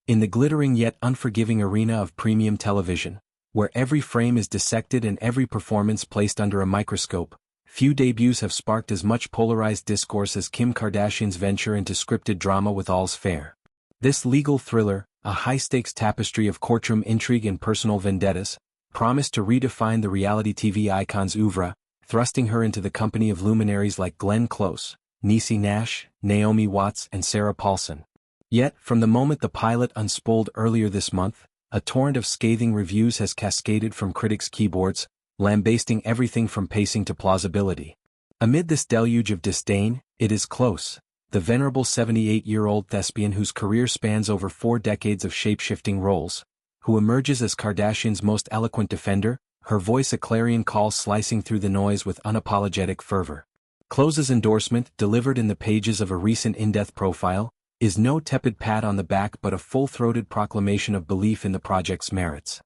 In the glittering yet unforgiving arena of premium television, where every frame is dissected and every performance placed under a microscope, few debuts have sparked as much polarized discourse as Kim Kardashian's venture into scripted drama with All's Fair. This legal thriller, a high-stakes tapestry of courtroom intrigue and personal vendettas, promised to redefine the reality TV icon's oeuvre, thrusting her into the company of luminaries like Glenn Close, Niecy Nash, Naomi Watts and Sarah Paulson. Yet, from the moment the pilot unspooled earlier this month, a torrent of scathing reviews has cascaded from critics' keyboards, lambasting everything from pacing to plausibility. Amid this deluge of disdain, it is Close, the venerable 78-year-old thespian whose career spans over 4 decades of shape-shifting roles, who emerges as Kardashian's most eloquent defender, her voice a clarion call slicing through the noise with unapologetic fervor. Close's endorsement, delivered in the pages of a recent in-depth profile, is no tepid pat on the back but a full-throated proclamation of belief in the project's merits.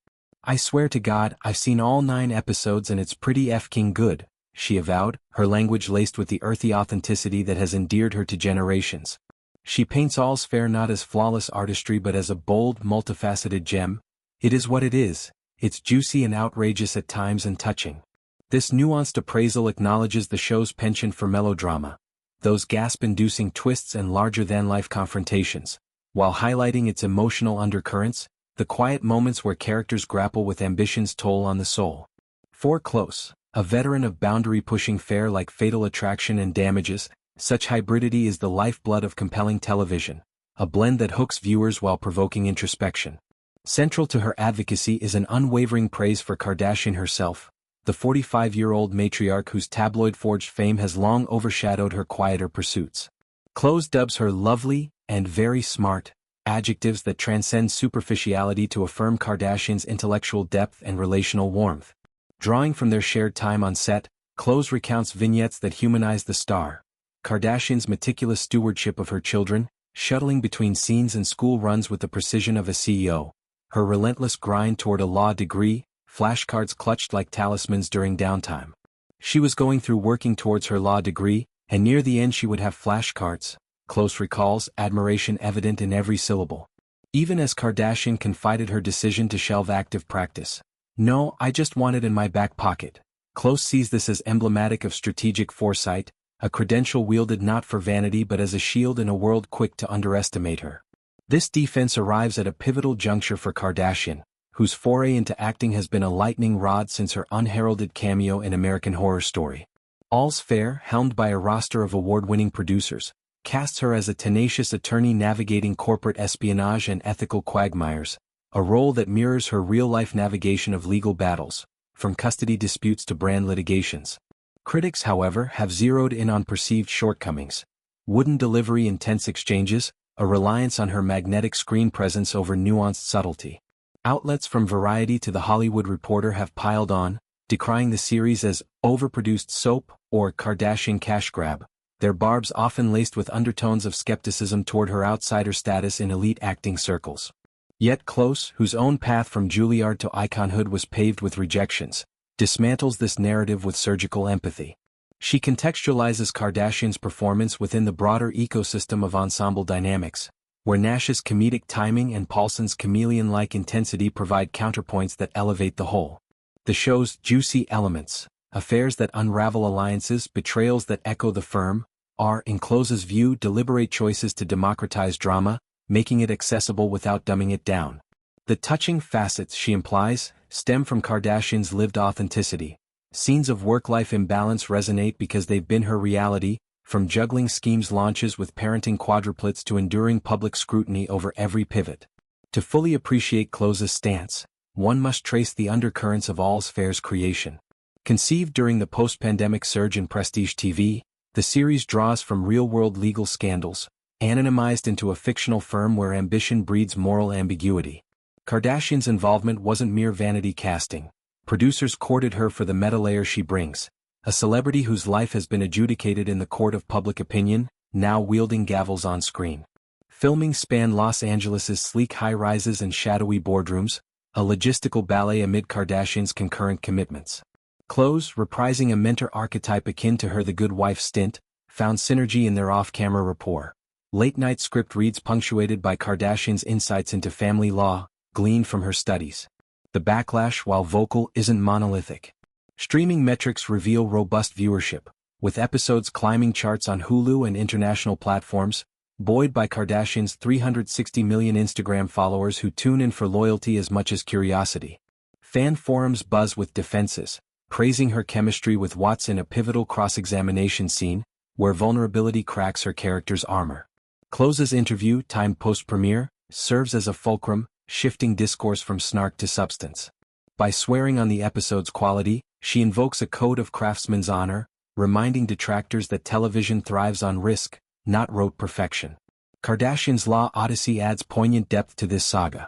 "I swear to God, I've seen all 9 episodes and it's pretty f***ing good," she avowed, her language laced with the earthy authenticity that has endeared her to generations. She paints All's Fair not as flawless artistry but as a bold, multifaceted gem. It is what it is. It's juicy and outrageous at times and touching. This nuanced appraisal acknowledges the show's penchant for melodrama, those gasp-inducing twists and larger-than-life confrontations, while highlighting its emotional undercurrents, the quiet moments where characters grapple with ambition's toll on the soul. For Close, a veteran of boundary-pushing fare like Fatal Attraction and Damages, such hybridity is the lifeblood of compelling television, a blend that hooks viewers while provoking introspection. Central to her advocacy is an unwavering praise for Kardashian herself, the 45-year-old matriarch whose tabloid-forged fame has long overshadowed her quieter pursuits. Close dubs her lovely and very smart, adjectives that transcend superficiality to affirm Kardashian's intellectual depth and relational warmth. Drawing from their shared time on set, Close recounts vignettes that humanize the star, Kardashian's meticulous stewardship of her children, shuttling between scenes and school runs with the precision of a CEO, her relentless grind toward a law degree, flashcards clutched like talismans during downtime. She was going through working towards her law degree, and near the end she would have flashcards, Close recalls, admiration evident in every syllable. Even as Kardashian confided her decision to shelve active practice. "No, I just want it in my back pocket." Close sees this as emblematic of strategic foresight, a credential wielded not for vanity but as a shield in a world quick to underestimate her. This defense arrives at a pivotal juncture for Kardashian, whose foray into acting has been a lightning rod since her unheralded cameo in American Horror Story. All's Fair, helmed by a roster of award-winning producers, casts her as a tenacious attorney navigating corporate espionage and ethical quagmires, a role that mirrors her real-life navigation of legal battles, from custody disputes to brand litigations. Critics, however, have zeroed in on perceived shortcomings: wooden delivery in tense exchanges, a reliance on her magnetic screen presence over nuanced subtlety. Outlets from Variety to The Hollywood Reporter have piled on, decrying the series as overproduced soap or Kardashian cash grab, their barbs often laced with undertones of skepticism toward her outsider status in elite acting circles. Yet Close, whose own path from Juilliard to iconhood was paved with rejections, dismantles this narrative with surgical empathy. She contextualizes Kardashian's performance within the broader ecosystem of ensemble dynamics, where Nash's comedic timing and Paulson's chameleon-like intensity provide counterpoints that elevate the whole. The show's juicy elements, affairs that unravel alliances, betrayals that echo the firm, are, in Close's view, deliberate choices to democratize drama, making it accessible without dumbing it down. The touching facets, she implies, stem from Kardashian's lived authenticity. Scenes of work-life imbalance resonate because they've been her reality, from juggling SKIMS launches with parenting quadruplets to enduring public scrutiny over every pivot. To fully appreciate Close's stance, one must trace the undercurrents of All's Fair's creation. Conceived during the post-pandemic surge in prestige TV, the series draws from real-world legal scandals, anonymized into a fictional firm where ambition breeds moral ambiguity. Kardashian's involvement wasn't mere vanity casting. Producers courted her for the meta layer she brings, a celebrity whose life has been adjudicated in the court of public opinion, now wielding gavels on screen. Filming spanned Los Angeles' sleek high-rises and shadowy boardrooms, a logistical ballet amid Kardashian's concurrent commitments. Close, reprising a mentor archetype akin to her The Good Wife stint, found synergy in their off-camera rapport. Late-night script reads punctuated by Kardashian's insights into family law, gleaned from her studies. The backlash, while vocal, isn't monolithic. Streaming metrics reveal robust viewership, with episodes climbing charts on Hulu and international platforms, buoyed by Kardashian's 360 million Instagram followers who tune in for loyalty as much as curiosity. Fan forums buzz with defenses, praising her chemistry with Watts in a pivotal cross-examination scene, where vulnerability cracks her character's armor. Close's interview, timed post-premiere, serves as a fulcrum, shifting discourse from snark to substance. By swearing on the episode's quality, she invokes a code of craftsman's honor, reminding detractors that television thrives on risk, not rote perfection. Kardashian's Law Odyssey adds poignant depth to this saga.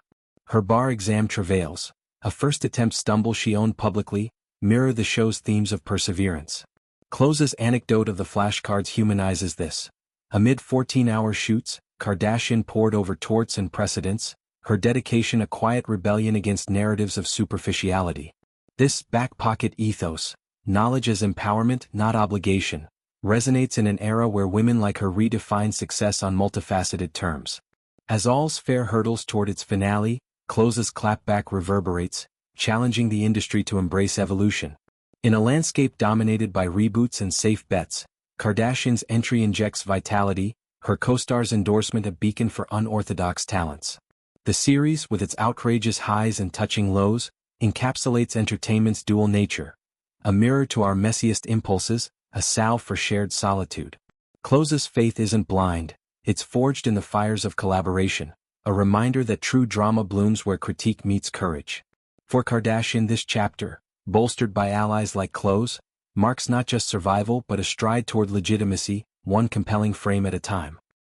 Her bar exam travails, a first-attempt stumble she owned publicly, mirror the show's themes of perseverance. Close's anecdote of the flashcards humanizes this. Amid 14-hour shoots, Kardashian pored over torts and precedents, her dedication a quiet rebellion against narratives of superficiality. This back-pocket ethos, knowledge as empowerment, not obligation, resonates in an era where women like her redefine success on multifaceted terms. As all's fair hurdles toward its finale, Close's clapback reverberates, challenging the industry to embrace evolution. In a landscape dominated by reboots and safe bets, Kardashian's entry injects vitality, her co-star's endorsement a beacon for unorthodox talents. The series, with its outrageous highs and touching lows, encapsulates entertainment's dual nature. A mirror to our messiest impulses, a salve for shared solitude. Close's faith isn't blind, it's forged in the fires of collaboration, a reminder that true drama blooms where critique meets courage. For Kardashian, this chapter, bolstered by allies like Close, marks not just survival but a stride toward legitimacy, one compelling frame at a time.